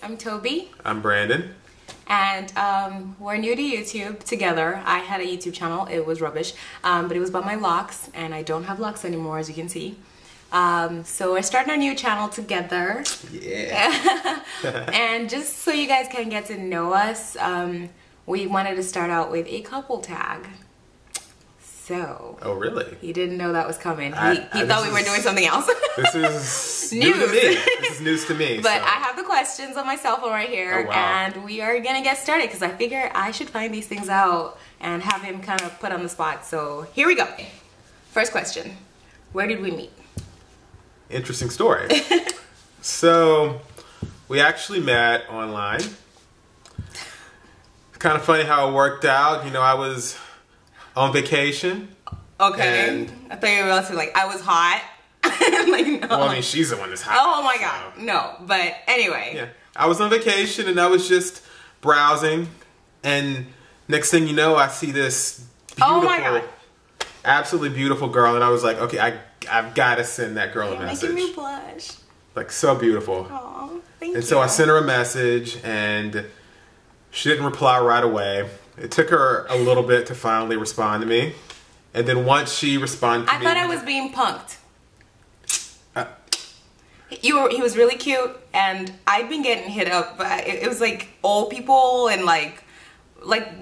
I'm Toby. I'm Brandon. And we're new to YouTube together. I had a YouTube channel. It was rubbish, but it was about my locks, and I don't have locks anymore, as you can see. So we're starting our new channel together. Yeah. And just so you guys can get to know us, we wanted to start out with a couple tag. So. Oh, really? He didn't know that was coming. He thought we were doing something else. This is new to me. This is news to me. But so. I have the questions on my cell phone right here, oh, wow. and we are gonna get started because I figure I should find these things out and have him kind of put on the spot. So here we go. First question: where did we meet? Interesting story. So we actually met online. It's kind of funny how it worked out. You know, I was on vacation. Okay. I thought you were about to be like, I was hot. Like, no. Well, I mean, she's the one that's hot. Oh my god. So. No. But anyway. Yeah. I was on vacation and I was just browsing, and next thing you know, I see this beautiful, oh my god, absolutely beautiful girl, and I was like, okay, I've got to send that girl a message. Making me blush. Like, so beautiful. Oh, thank you. And so I sent her a message, and she didn't reply right away. It took her a little bit to finally respond to me. And then once she responded to me... I thought I was being punked. He was really cute, and I'd been getting hit up, but it was like old people and like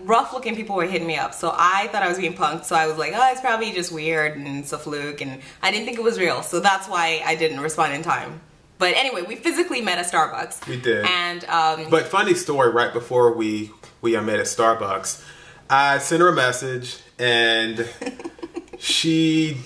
rough looking people were hitting me up. So I thought I was being punked, so I was like, oh, it's probably just weird and it's a fluke, and I didn't think it was real. So that's why I didn't respond in time. But anyway, we physically met at Starbucks. We did. And but funny story, right before we met at Starbucks, I sent her a message, and she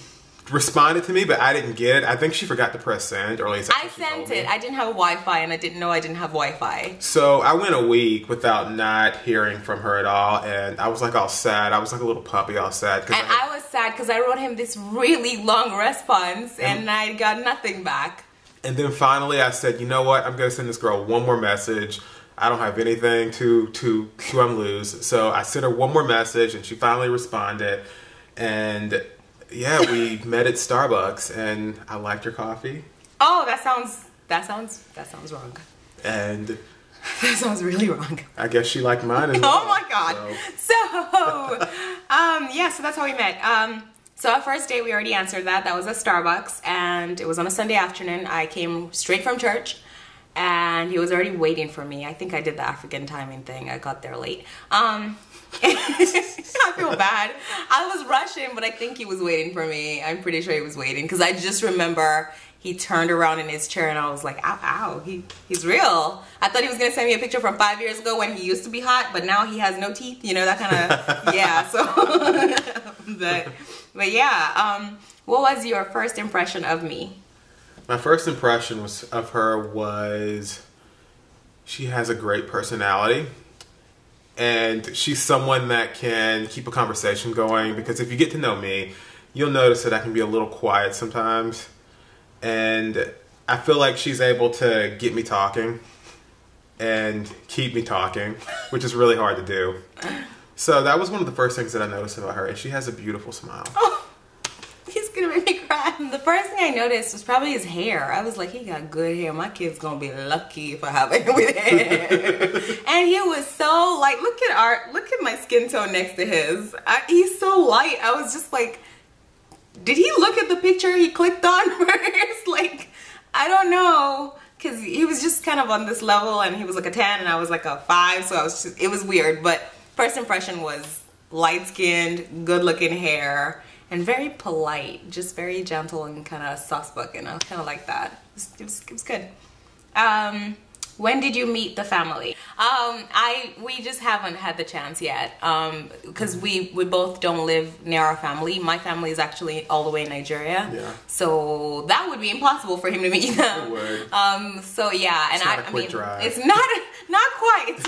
responded to me, but I didn't get it. I think she forgot to press send, or at least I sent it. I didn't have Wi-Fi, and I didn't know I didn't have Wi-Fi. So I went a week without not hearing from her at all, and I was like all sad. I was like a little puppy all sad. And I was sad because I wrote him this really long response, and I got nothing back. And then finally I said, you know what? I'm going to send this girl one more message. I don't have anything to lose. So I sent her one more message, and she finally responded. And yeah, we met at Starbucks, and I liked her coffee. Oh, that sounds wrong. And that sounds really wrong. I guess she liked mine as well. Oh my god. So yeah, so that's how we met. So our first date, we already answered that. That was at Starbucks, and it was on a Sunday afternoon. I came straight from church, and he was already waiting for me. I think I did the African timing thing. I got there late. I feel bad. I was rushing, but I think he was waiting for me. I'm pretty sure he was waiting, because I just remember he turned around in his chair, and I was like, ow, ow, he's real. I thought he was going to send me a picture from 5 years ago when he used to be hot, but now he has no teeth, you know, that kind of, yeah, so, but yeah, what was your first impression of me? My first impression of her was she has a great personality, and she's someone that can keep a conversation going, because if you get to know me, you'll notice that I can be a little quiet sometimes. And I feel like she's able to get me talking and keep me talking, which is really hard to do. So that was one of the first things that I noticed about her, and she has a beautiful smile. Oh, he's gonna make me cry. The first thing I noticed was probably his hair. I was like, he got good hair. My kid's gonna be lucky if I have it with hair. And he was so light. Look at my skin tone next to his. He's so light. I was just like, did he look at the picture he clicked on first? Like, I don't know, because he was just kind of on this level, and he was like a 10 and I was like a 5, so it was weird. But first impression was light-skinned, good-looking hair, and very polite, just very gentle and kind of soft-spoken. I kind of like that. It was good. When did you meet the family? We just haven't had the chance yet, because we both don't live near our family. My family is actually all the way in Nigeria, yeah. So that would be impossible for him to meet them. It would. So yeah, and I mean, drive. It's not quite.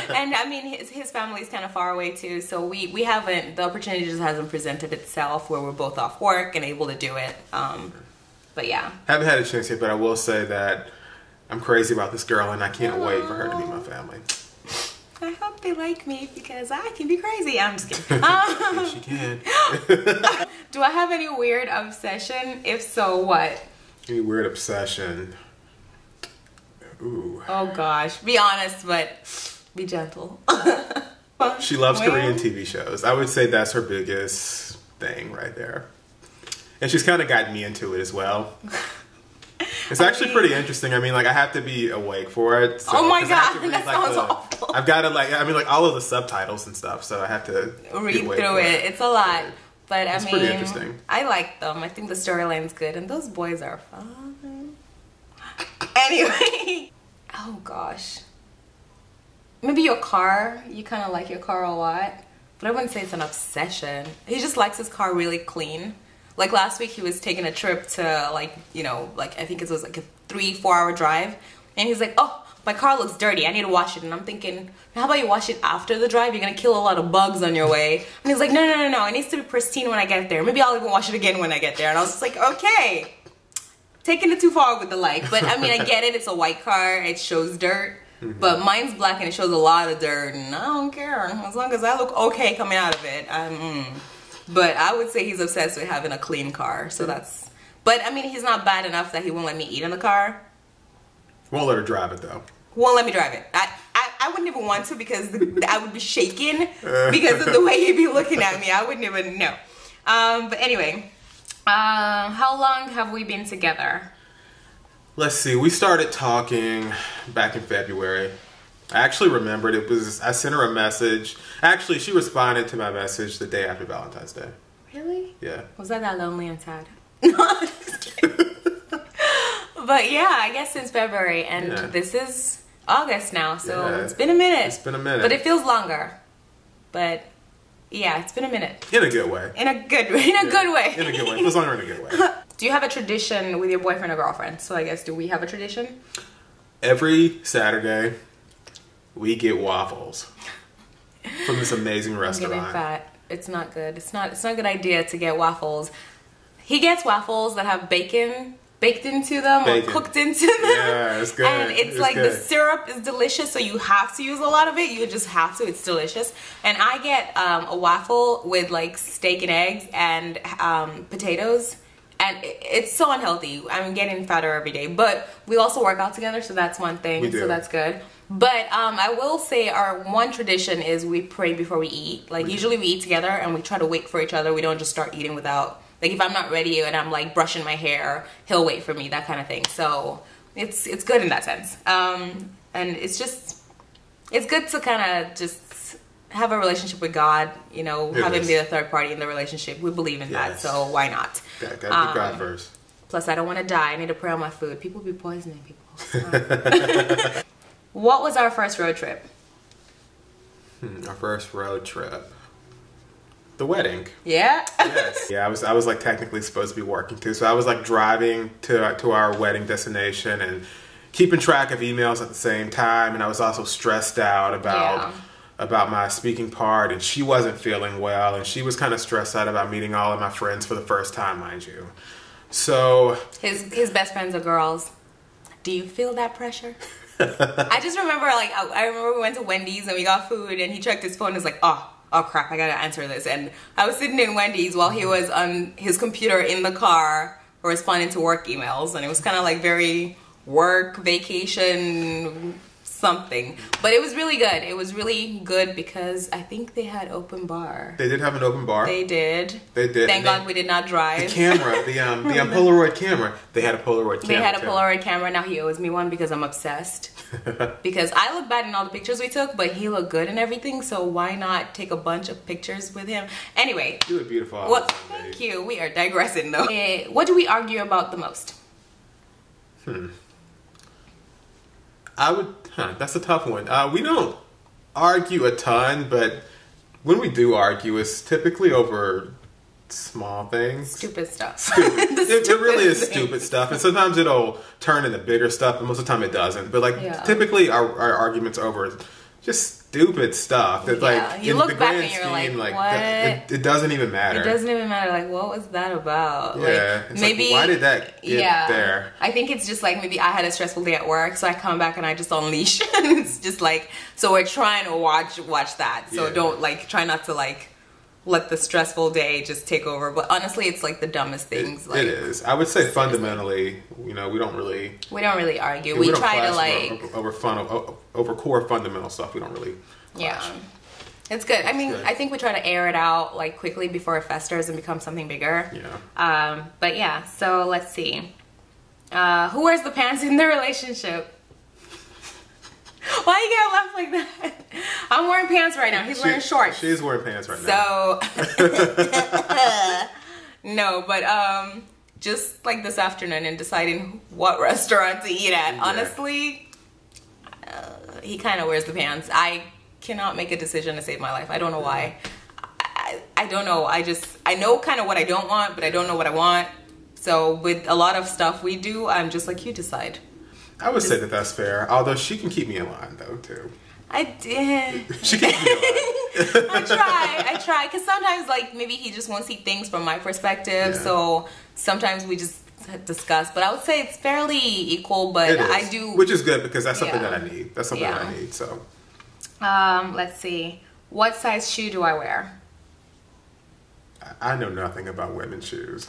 And I mean, his family is kind of far away too. So we haven't. The opportunity just hasn't presented itself where we're both off work and able to do it. But yeah, haven't had a chance yet. But I will say that I'm crazy about this girl, and I can't wait for her to meet my family. I hope they like me, because I can be crazy. I'm just kidding. Yes, she can. Do I have any weird obsession? If so, what? Any weird obsession? Ooh. Oh gosh. Be honest, but be gentle. She loves Korean TV shows. I would say that's her biggest thing right there. And she's kind of gotten me into it as well. It's actually pretty interesting. I mean, like, I have to be awake for it. So, oh my god, read, that like, sounds awful. I've got to, like, I mean, like, all of the subtitles and stuff, so I have to read through it. It's a lot. But, I mean, pretty interesting. I like them. I think the storyline's good, and those boys are fun. Anyway. Oh, gosh. Maybe your car. You kind of like your car a lot. But I wouldn't say it's an obsession. He just likes his car really clean. Like last week he was taking a trip to like, you know, like I think it was like a 3-4 hour drive. And he's like, oh, my car looks dirty. I need to wash it. And I'm thinking, how about you wash it after the drive? You're going to kill a lot of bugs on your way. And he's like, no. It needs to be pristine when I get there. Maybe I'll even wash it again when I get there. And I was just like, okay. Taking it too far with the like. But I mean, I get it. It's a white car. It shows dirt. Mm-hmm. But mine's black and it shows a lot of dirt. And I don't care. As long as I look okay coming out of it. But I would say he's obsessed with having a clean car. So that's... But, I mean, he's not bad enough that he won't let me eat in the car. Won't let her drive it, though. Won't let me drive it. I wouldn't even want to because I would be shaking because of the way he'd be looking at me. I wouldn't even know. But anyway, how long have we been together? Let's see. We started talking back in February. I actually remembered it was, I sent her a message. Actually, she responded to my message the day after Valentine's Day. Really? Yeah. Was I that lonely and sad? No, I'm just kidding. But yeah, I guess since February, and this is August now, so it's been a minute. It's been a minute. But it feels longer. But yeah, it's been a minute. In a good way. In a good way. In a good way. In a good way. It feels longer in a good way. Do you have a tradition with your boyfriend or girlfriend? So I guess, do we have a tradition? Every Saturday, we get waffles from this amazing restaurant. I'm getting fat. It's not good. It's not a good idea to get waffles. He gets waffles that have bacon baked into them or cooked into them. Yeah, it's good. And it's like the syrup is delicious, so you have to use a lot of it. You just have to. It's delicious. And I get a waffle with like steak and eggs and potatoes. And it's so unhealthy. I'm getting fatter every day. But we also work out together, so that's one thing. We do. So that's good. But I will say our one tradition is we pray before we eat. Like usually we eat together and we try to wait for each other. We don't just start eating without... Like if I'm not ready and I'm like brushing my hair, he'll wait for me, that kind of thing. So it's good in that sense. And it's just... It's good to kind of just have a relationship with God, you know, have him be the third party in the relationship. We believe in that, so why not? Gotta be God first. Plus, I don't want to die. I need to pray on my food. People be poisoning people. What was our first road trip? Our first road trip. The wedding. Yeah? Yes. Yeah, I was like technically supposed to be working too. So I was like driving to our wedding destination and keeping track of emails at the same time. And I was also stressed out about my speaking part, and she wasn't feeling well, and she was kind of stressed out about meeting all of my friends for the first time, mind you. So his best friends are girls. Do you feel that pressure? I just remember, like, I remember we went to Wendy's and we got food, and he checked his phone and was like, oh crap, I gotta answer this. And I was sitting in Wendy's while he was on his computer in the car responding to work emails, and it was kind of like very work, vacation, something. But it was really good. It was really good because I think they had open bar. They did have an open bar. They did. They did. Thank God we did not drive. The camera, the Polaroid camera. They had a Polaroid camera. They had a Polaroid camera. Now he owes me one because I'm obsessed. Because I look bad in all the pictures we took, but he looked good in everything. So why not take a bunch of pictures with him? Anyway. You look beautiful. Well, thank you. We are digressing though. What do we argue about the most? That's a tough one. We don't argue a ton, but when we do argue, it's typically over small things. Stupid stuff. It really is stupid stuff, and sometimes it'll turn into bigger stuff, but most of the time it doesn't. But like typically our arguments over just stupid stuff. That like you in look the back grand and you're scheme, like what? It doesn't even matter. It doesn't even matter. Like, what was that about? Yeah, like, maybe like, why did that get there? I think it's just like maybe I had a stressful day at work, so I come back and I just unleash. It's just like, so we're trying to watch that. So don't like try not to like let the stressful day just take over. But honestly, it's like the dumbest things. It is. I would say fundamentally, you know, we don't really argue. We try to like over core fundamental stuff. We don't really clash. Yeah. It's good. I mean, I think we try to air it out like quickly before it festers and becomes something bigger. Yeah. But yeah, so let's see. Who wears the pants in the relationship? Why you gotta laugh like that? I'm wearing pants right now. He's wearing shorts. She's wearing pants right now. So, no, but just like this afternoon and deciding what restaurant to eat at. Yeah. Honestly, he kind of wears the pants. I cannot make a decision to save my life. I don't know why. I don't know. I know kind of what I don't want, but I don't know what I want. So with a lot of stuff we do, I'm just like, you decide. I would say that that's fair. Although she can keep me in line though too. I did. She can keep me in line. I try. Because sometimes like maybe he just won't see things from my perspective. Yeah. So sometimes we just discuss. But I would say it's fairly equal. But I do. Which is good because that's something that I need. That's something that I need. So. Let's see. What size shoe do I wear? I know nothing about women's shoes.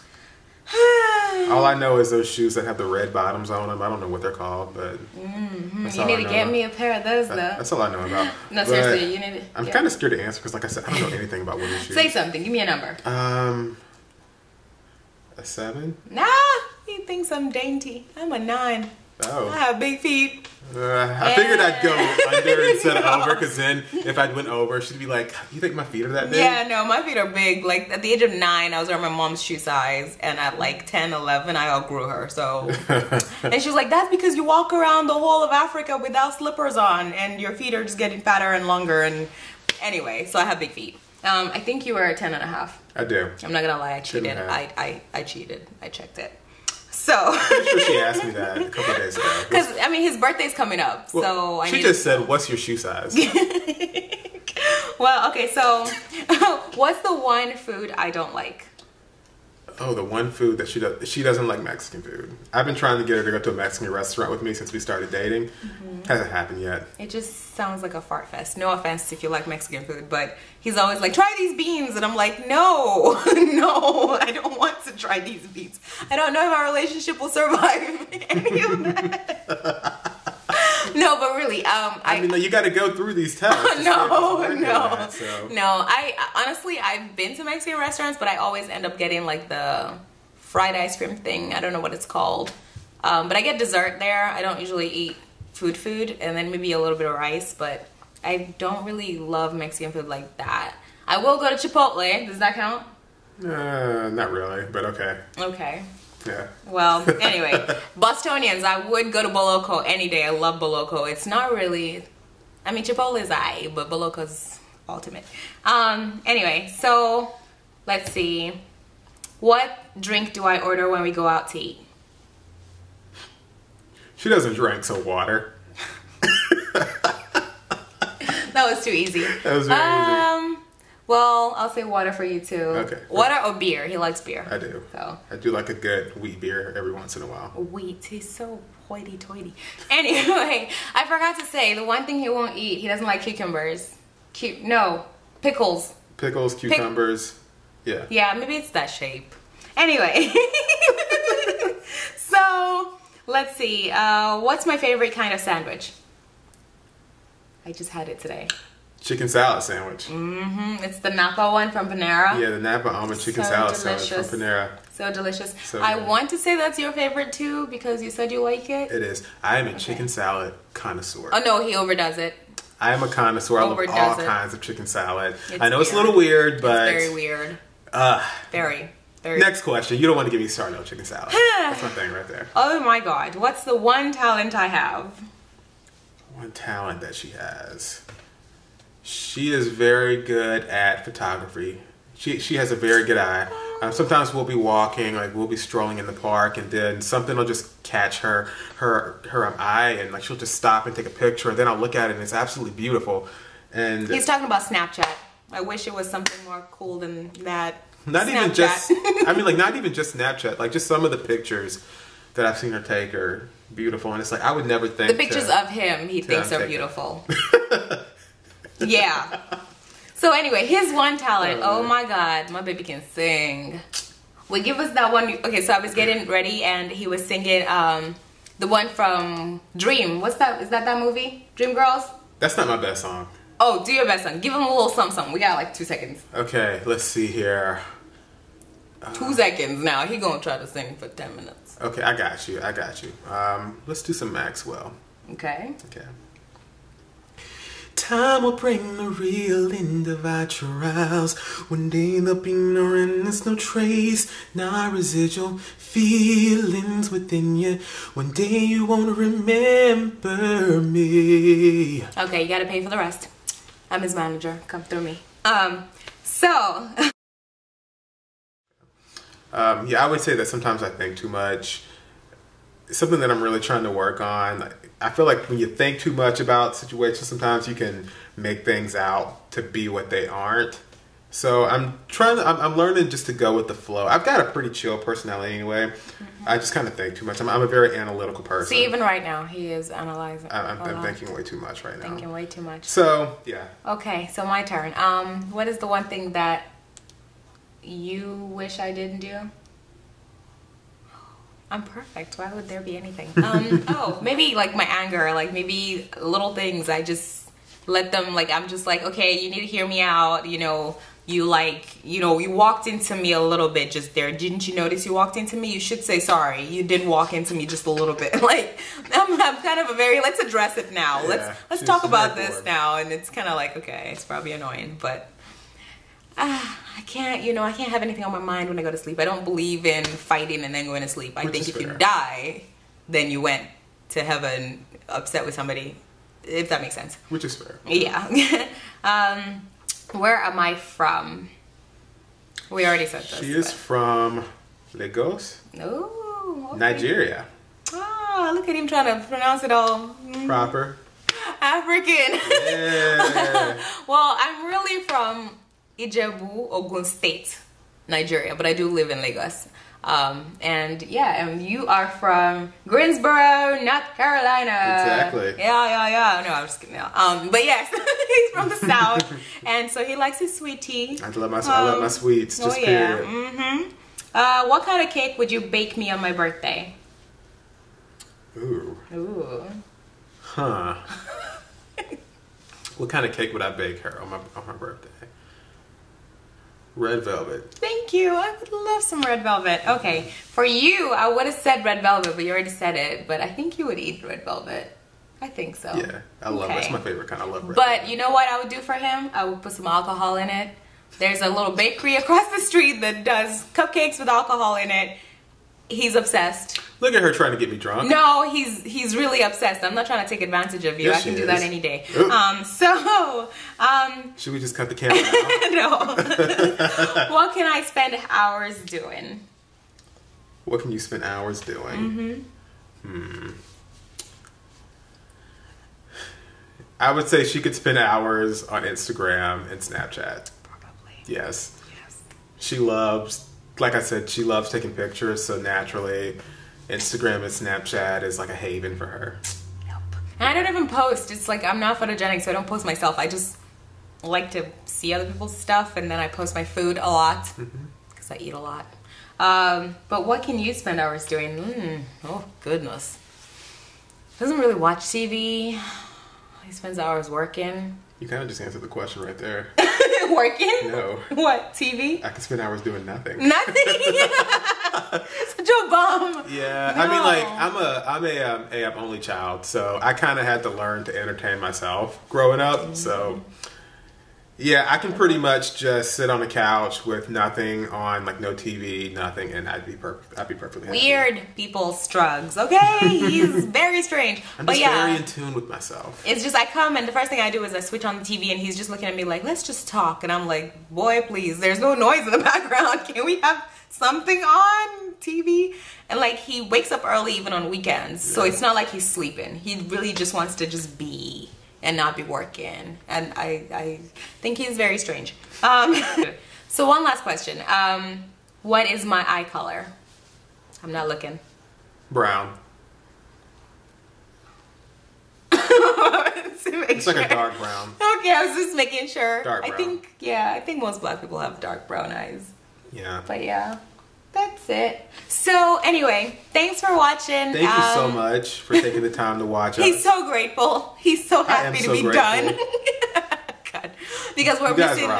All I know is those shoes that have the red bottoms on them. I don't know what they're called, but you need to get me a pair of those, though. That's all I know about. No, seriously, you need to. I'm kind of scared to answer because, like I said, I don't know anything about women's shoes. Say something. Give me a number. A 7? Nah, he thinks I'm dainty. I'm a 9. Oh. I have big feet. I figured I'd go under instead of over, because then if I went over, she'd be like, you think my feet are that big? Yeah, no, my feet are big. Like, at the age of 9, I was wearing my mom's shoe size, and at like 10, 11, I outgrew her, so. And she was like, that's because you walk around the whole of Africa without slippers on, and your feet are just getting fatter and longer, and anyway, so I have big feet. I think you were 10 and a half. I do. I'm not gonna lie, I cheated. I cheated. I checked it. So I'm sure she asked me that a couple of days ago. Because I mean, his birthday's coming up, so she just said, "What's your shoe size?" Well, okay, so what's the one food I don't like? Oh, the one food that she doesn't like Mexican food. I've been trying to get her to go to a Mexican restaurant with me since we started dating. Hasn't happened yet. It just sounds like a fart fest. No offense if you like Mexican food, but he's always like, try these beans, and I'm like, no, no, I don't want to try these beans. I don't know if our relationship will survive any of that. No, but really, I mean, you got to go through these tests. No. I honestly, I've been to Mexican restaurants, but I always end up getting like the fried ice cream thing. I don't know what it's called, but I get dessert there. I don't usually eat food, and then maybe a little bit of rice. But I don't really love Mexican food like that. I will go to Chipotle. Does that count? Not really, but okay. Okay. Yeah. Well, anyway, Bostonians, I would go to Boloco any day. I love Boloco. It's not really, I mean, Chipotle is aight, but Boloco's ultimate. Anyway, so let's see. What drink do I order when we go out to eat? She doesn't drink, so water. That was too easy. That was very easy. Well, I'll say water for you too. Okay. Water or beer? He likes beer. I do. So I do like a good wheat beer every once in a while. Wheat, he's so hoity-toity. Anyway, I forgot to say the one thing he won't eat. He doesn't like cucumbers. Pickles. Pickles, cucumbers. Yeah. Yeah, maybe it's that shape. Anyway, so let's see. What's my favorite kind of sandwich? I just had it today. Chicken salad sandwich. It's the Napa one from Panera. Yeah, the Napa almond chicken salad sandwich from Panera. So delicious. So I want to say that's your favorite too because you said you like it. It is. I am a chicken salad connoisseur. Oh no, he overdoes it. I am a connoisseur. I love all kinds of chicken salad. I know weird. It's a little weird, but it's very weird. Very. Next question. You don't want to give me started on chicken salad. That's my thing right there. Oh my God. What's the one talent I have? One talent that she has. She is very good at photography. She has a very good eye. Sometimes we'll be walking, like we'll be strolling in the park, and then something will just catch her eye, and like she'll just stop and take a picture, and then I'll look at it, and it's absolutely beautiful. And he's talking about Snapchat. I wish it was something more cool than that. Not Snapchat. Even just. I mean, like not even just Snapchat. Like just some of the pictures that I've seen her take are beautiful, and it's like I would never think the pictures of him he thinks are beautiful. Yeah. So anyway, his one talent. Oh my God, my baby can sing. Well, give us that one. Okay, so I was getting ready and he was singing the one from Dream. What's that? Is that movie? Dream Girls? That's not my best song. Oh, do your best song. Give him a little something. We got like 2 seconds. Okay, let's see here. 2 seconds now. He gonna try to sing for 10 minutes. Okay, I got you. Let's do some Maxwell. Okay. Okay. Time will bring the real end of our trials. One day there'll be no remnants, no trace, no residual feelings within you. One day you won't remember me. Okay, you gotta pay for the rest. I'm his manager. Come through me. Yeah, I would say that sometimes I think too much. It's something that I'm really trying to work on. I feel like when you think too much about situations, sometimes you can make things out to be what they aren't. So I'm learning just to go with the flow. I've got a pretty chill personality anyway. I just kind of think too much. I'm a very analytical person. See, even right now, he is analyzing. I'm thinking way too much right now. Thinking way too much. So, yeah. Okay, so my turn. What is the one thing that you wish I didn't do? I'm perfect. Why would there be anything? Oh, maybe like my anger, like maybe little things. I just let them, like, I'm just like, okay, you need to hear me out. You know, you walked into me a little bit just there. Didn't you notice you walked into me? You should say sorry. You did walk into me just a little bit. Like, I'm kind of a very, let's address it now. Yeah, let's talk about this now. And it's kind of like, okay, it's probably annoying, but I can't have anything on my mind when I go to sleep. I don't believe in fighting and then going to sleep. I think if you die, then you went to heaven upset with somebody, if that makes sense. Which is fair. Yeah. Where am I from? We already said this. She is from Lagos. Oh, okay. Nigeria. Oh, look at him trying to pronounce it all. Proper. African. Yeah. Well, I'm really from Ijebu, Ogun State, Nigeria, but I do live in Lagos. And you are from Greensboro, North Carolina. Exactly. Yeah. No, I'm just kidding. But yes, he's from the South, and so he likes his sweet tea. I love my sweets. Just period. What kind of cake would you bake me on my birthday? Ooh. Huh. What kind of cake would I bake her on her birthday? Red velvet. Thank you. I would love some red velvet. Okay, for you, I would have said red velvet, but you already said it. But I think you would eat red velvet. I think so. Yeah, I love it. It's my favorite kind. I love red But velvet. you know what I would do for him? I would put some alcohol in it. There's a little bakery across the street that does cupcakes with alcohol in it. He's obsessed. Look at her trying to get me drunk. No, he's really obsessed. I'm not trying to take advantage of you. Yes, I can she do that is. any day. Oop. Should we just cut the camera now? No. What can I spend hours doing? What can you spend hours doing? I would say she could spend hours on Instagram and Snapchat. Probably. Yes. She loves, like I said, she loves taking pictures, so naturally Instagram and Snapchat is like a haven for her. Yep. And I don't even post. It's like I'm not photogenic, so I don't post myself. I just like to see other people's stuff, and then I post my food a lot because I eat a lot. But what can you spend hours doing? Oh, goodness. Doesn't really watch TV. He spends hours working. You kind of just answered the question right there. Working? No. What, TV? I can spend hours doing nothing. Nothing? Such a bum. Yeah, No. I mean, like, I'm a only child, so I kind of had to learn to entertain myself growing up. So, yeah, I can pretty much just sit on the couch with nothing on, like no TV, nothing, and I'd be perfectly happy. Weird people's drugs, okay? He's very strange. I'm but just yeah, very in tune with myself. it's just I come and the first thing I do is I switch on the TV and he's just looking at me like, let's just talk. And I'm like, boy, please, there's no noise in the background. Can we have something on TV? And like he wakes up early even on weekends. So it's not like he's sleeping. He really just wants to just be and not be working. And I think he's very strange. So one last question. What is my eye color? I'm not looking. Brown. It's like a dark brown. Okay, I was just making sure. Dark brown. I think most black people have dark brown eyes. Yeah. But yeah, that's it. So anyway, thanks for watching. Thank you so much for taking the time to watch us. He's so grateful. He's so happy to be done. God. Because we're missing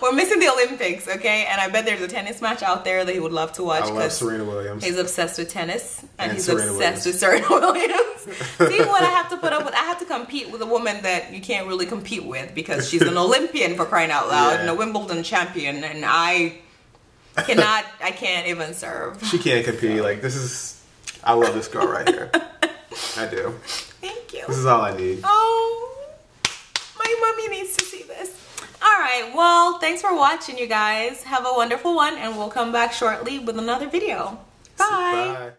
we're missing the Olympics, okay? And I bet there's a tennis match out there that he would love to watch. I love Serena Williams. He's obsessed with tennis and he's Serena obsessed with Serena Williams. See what I have to put up with? I have to compete with a woman that you can't really compete with because she's an Olympian, for crying out loud, and a Wimbledon champion, and I can't even serve. She can't compete. Like, I love this girl right here. I do. Thank you. This is all I need. Oh, my mommy needs to see this. All right, well, thanks for watching, you guys. Have a wonderful one, and we'll come back shortly with another video. Bye. Bye.